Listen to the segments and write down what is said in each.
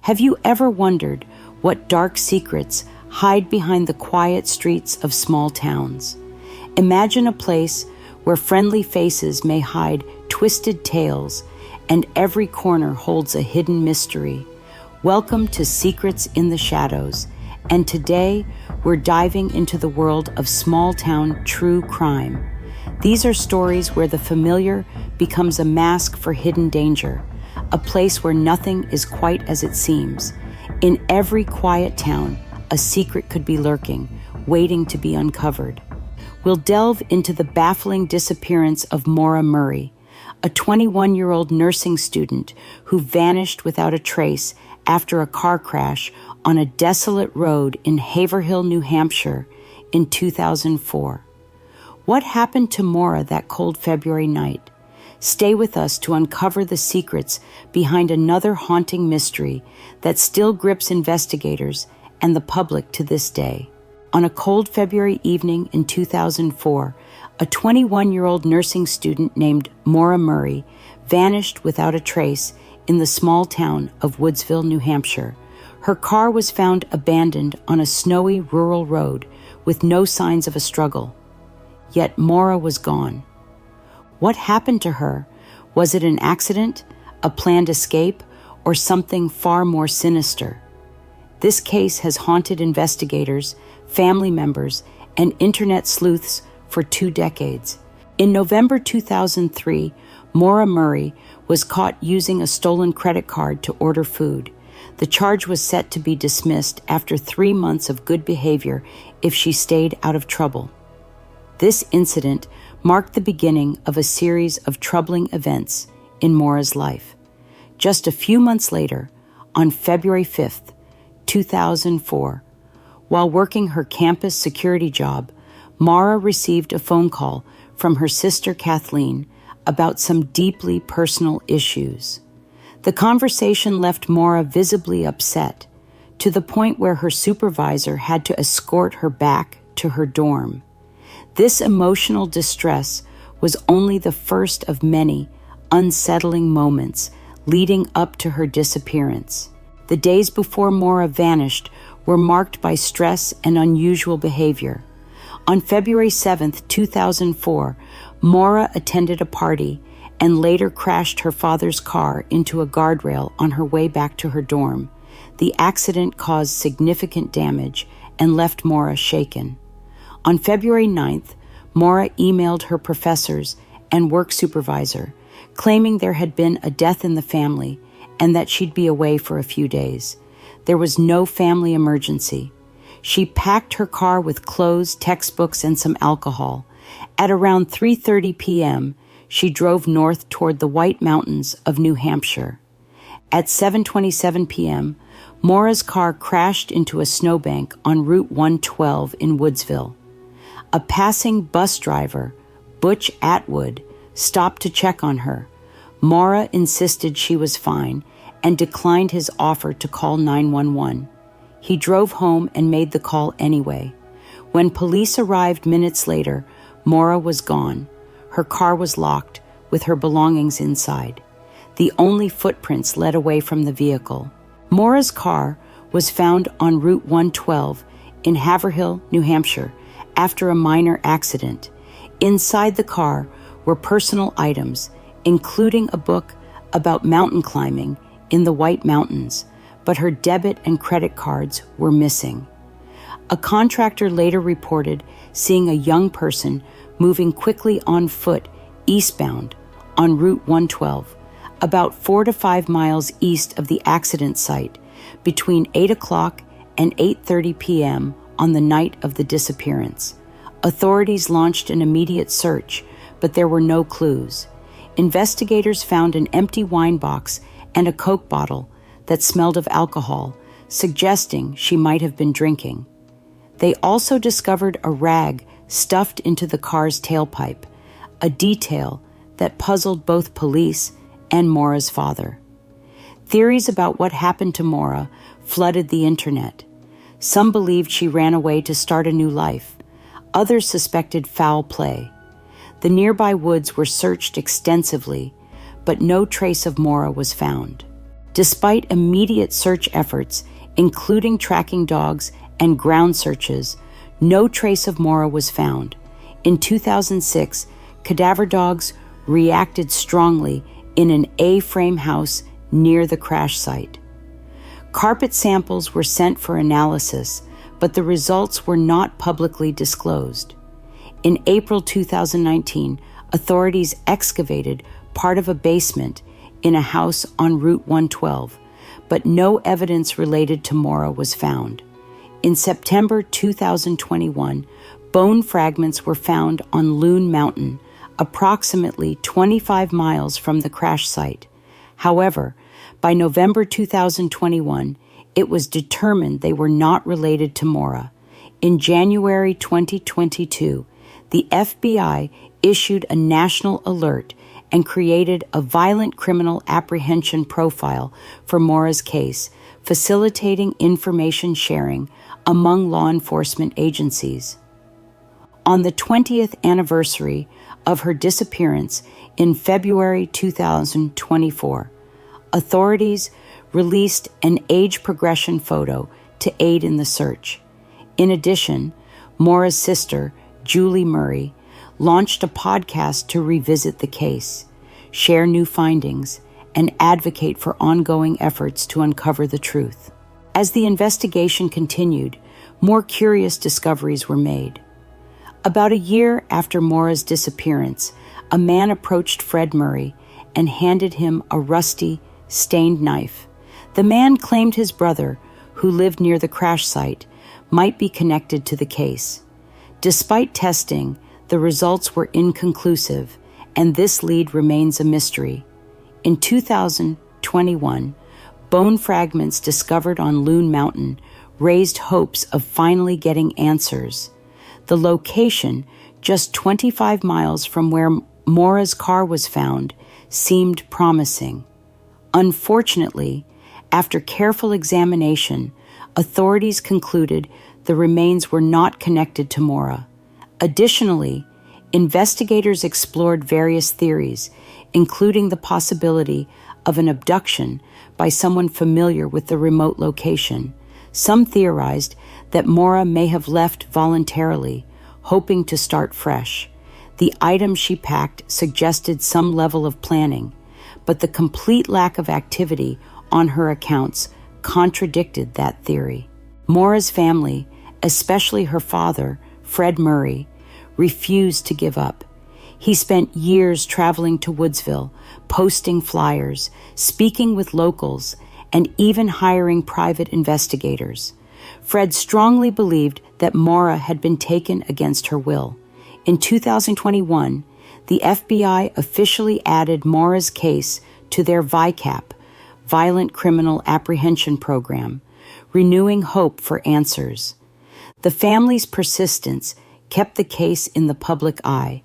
Have you ever wondered what dark secrets hide behind the quiet streets of small towns? Imagine a place where friendly faces may hide twisted tales and every corner holds a hidden mystery. Welcome to Secrets in the Shadows, and today we're diving into the world of small-town true crime. These are stories where the familiar becomes a mask for hidden danger, a place where nothing is quite as it seems. In every quiet town, a secret could be lurking, waiting to be uncovered. We'll delve into the baffling disappearance of Maura Murray, a 21-year-old nursing student who vanished without a trace after a car crash on a desolate road in Haverhill, New Hampshire in 2004. What happened to Maura that cold February night? Stay with us to uncover the secrets behind another haunting mystery that still grips investigators and the public to this day. On a cold February evening in 2004, a 21-year-old nursing student named Maura Murray vanished without a trace in the small town of Woodsville, New Hampshire. Her car was found abandoned on a snowy rural road with no signs of a struggle. Yet Maura was gone. What happened to her? Was it an accident, a planned escape, or something far more sinister? This case has haunted investigators, family members, and internet sleuths for 2 decades. In November 2003, Maura Murray was caught using a stolen credit card to order food. The charge was set to be dismissed after 3 months of good behavior if she stayed out of trouble. This incident marked the beginning of a series of troubling events in Maura's life. Just a few months later, on February 5th, 2004, while working her campus security job, Maura received a phone call from her sister Kathleen about some deeply personal issues. The conversation left Maura visibly upset, to the point where her supervisor had to escort her back to her dorm. This emotional distress was only the first of many unsettling moments leading up to her disappearance. The days before Maura vanished were marked by stress and unusual behavior. On February 7th, 2004, Maura attended a party and later crashed her father's car into a guardrail on her way back to her dorm. The accident caused significant damage and left Maura shaken. On February 9th, Maura emailed her professors and work supervisor, claiming there had been a death in the family and that she'd be away for a few days. There was no family emergency. She packed her car with clothes, textbooks, and some alcohol. At around 3:30 p.m., she drove north toward the White Mountains of New Hampshire. At 7:27 p.m., Maura's car crashed into a snowbank on Route 112 in Woodsville. A passing bus driver, Butch Atwood, stopped to check on her. Maura insisted she was fine and declined his offer to call 911. He drove home and made the call anyway. When police arrived minutes later, Maura was gone. Her car was locked, with her belongings inside. The only footprints led away from the vehicle. Maura's car was found on Route 112 in Haverhill, New Hampshire, after a minor accident. Inside the car were personal items, including a book about mountain climbing in the White Mountains, but her debit and credit cards were missing. A contractor later reported seeing a young person moving quickly on foot eastbound on Route 112, about 4 to 5 miles east of the accident site, between 8 o'clock and 8:30 p.m. on the night of the disappearance. Authorities launched an immediate search, but there were no clues. Investigators found an empty wine box and a Coke bottle that smelled of alcohol, suggesting she might have been drinking. They also discovered a rag stuffed into the car's tailpipe, a detail that puzzled both police and Maura's father. Theories about what happened to Maura flooded the internet. Some believed she ran away to start a new life. Others suspected foul play. The nearby woods were searched extensively, but no trace of Maura was found. Despite immediate search efforts, including tracking dogs and ground searches, no trace of Maura was found. In 2006, cadaver dogs reacted strongly in an A-frame house near the crash site. Carpet samples were sent for analysis, but the results were not publicly disclosed. In April 2019, authorities excavated part of a basement in a house on Route 112, but no evidence related to Maura was found. In September 2021, bone fragments were found on Loon Mountain, approximately 25 miles from the crash site. However, by November 2021, it was determined they were not related to Maura. In January 2022, the FBI issued a national alert and created a violent criminal apprehension profile for Maura's case, facilitating information sharing among law enforcement agencies. On the 20th anniversary of her disappearance in February 2024, authorities released an age progression photo to aid in the search. In addition, Maura's sister, Julie Murray, launched a podcast to revisit the case, share new findings, and advocate for ongoing efforts to uncover the truth. As the investigation continued, more curious discoveries were made. About a year after Maura's disappearance, a man approached Fred Murray and handed him a rusty, stained knife. The man claimed his brother, who lived near the crash site, might be connected to the case. Despite testing, the results were inconclusive, and this lead remains a mystery. In 2021, bone fragments discovered on Loon Mountain raised hopes of finally getting answers. The location, just 25 miles from where Maura's car was found, seemed promising. Unfortunately, after careful examination, authorities concluded the remains were not connected to Maura. Additionally, investigators explored various theories, including the possibility of an abduction by someone familiar with the remote location. Some theorized that Maura may have left voluntarily, hoping to start fresh. The items she packed suggested some level of planning, but the complete lack of activity on her accounts contradicted that theory. Maura's family, especially her father, Fred Murray, refused to give up. He spent years traveling to Woodsville, posting flyers, speaking with locals, and even hiring private investigators. Fred strongly believed that Maura had been taken against her will. In 2021, the FBI officially added Maura's case to their VICAP, Violent Criminal Apprehension Program, renewing hope for answers. The family's persistence kept the case in the public eye,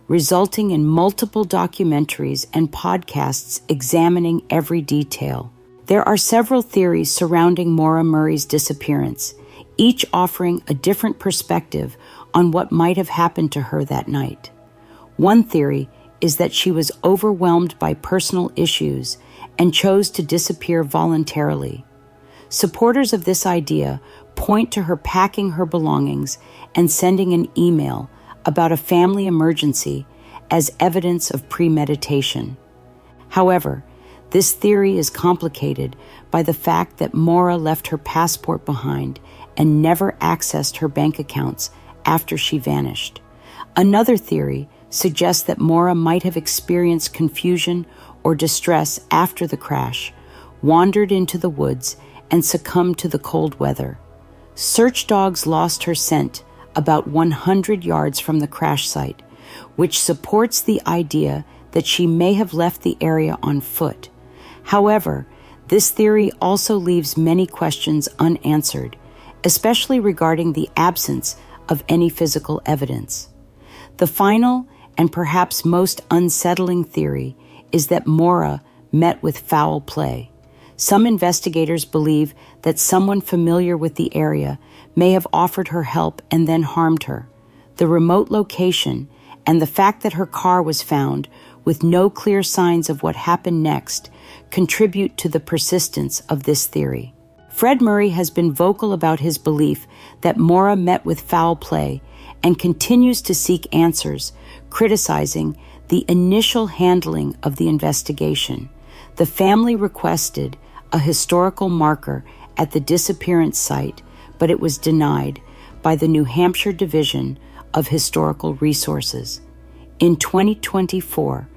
resulting in multiple documentaries and podcasts examining every detail. There are several theories surrounding Maura Murray's disappearance, each offering a different perspective on what might have happened to her that night. One theory is that she was overwhelmed by personal issues and chose to disappear voluntarily. Supporters of this idea point to her packing her belongings and sending an email about a family emergency as evidence of premeditation. However, this theory is complicated by the fact that Maura left her passport behind and never accessed her bank accounts after she vanished. Another theory suggests that Maura might have experienced confusion or distress after the crash, wandered into the woods, and succumbed to the cold weather. Search dogs lost her scent about 100 yards from the crash site, which supports the idea that she may have left the area on foot. However, this theory also leaves many questions unanswered, especially regarding the absence of any physical evidence. The final and perhaps most unsettling theory is that Maura met with foul play. Some investigators believe that someone familiar with the area may have offered her help and then harmed her. The remote location and the fact that her car was found with no clear signs of what happened next, contribute to the persistence of this theory. Fred Murray has been vocal about his belief that Maura met with foul play and continues to seek answers, criticizing the initial handling of the investigation. The family requested a historical marker at the disappearance site, but it was denied by the New Hampshire Division of Historical Resources. In 2024,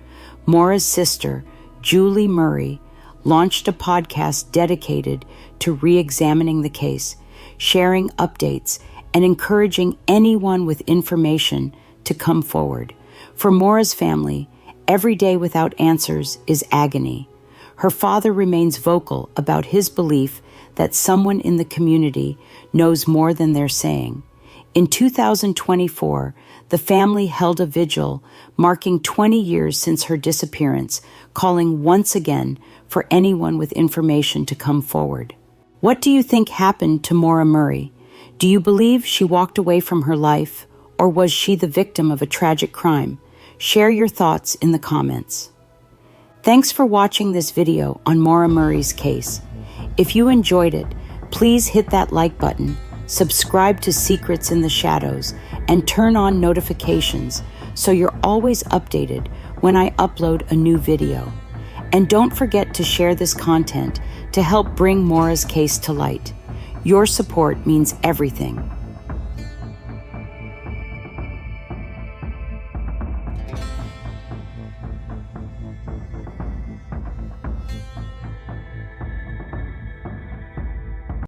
Maura's sister, Julie Murray, launched a podcast dedicated to re-examining the case, sharing updates, and encouraging anyone with information to come forward. For Maura's family, every day without answers is agony. Her father remains vocal about his belief that someone in the community knows more than they're saying. In 2024, the family held a vigil marking 20 years since her disappearance, calling once again for anyone with information to come forward. What do you think happened to Maura Murray? Do you believe she walked away from her life, or was she the victim of a tragic crime? Share your thoughts in the comments. Thanks for watching this video on Maura Murray's case. If you enjoyed it, please hit that like button, subscribe to Secrets in the Shadows, and turn on notifications so you're always updated when I upload a new video. And don't forget to share this content to help bring Maura's case to light. Your support means everything.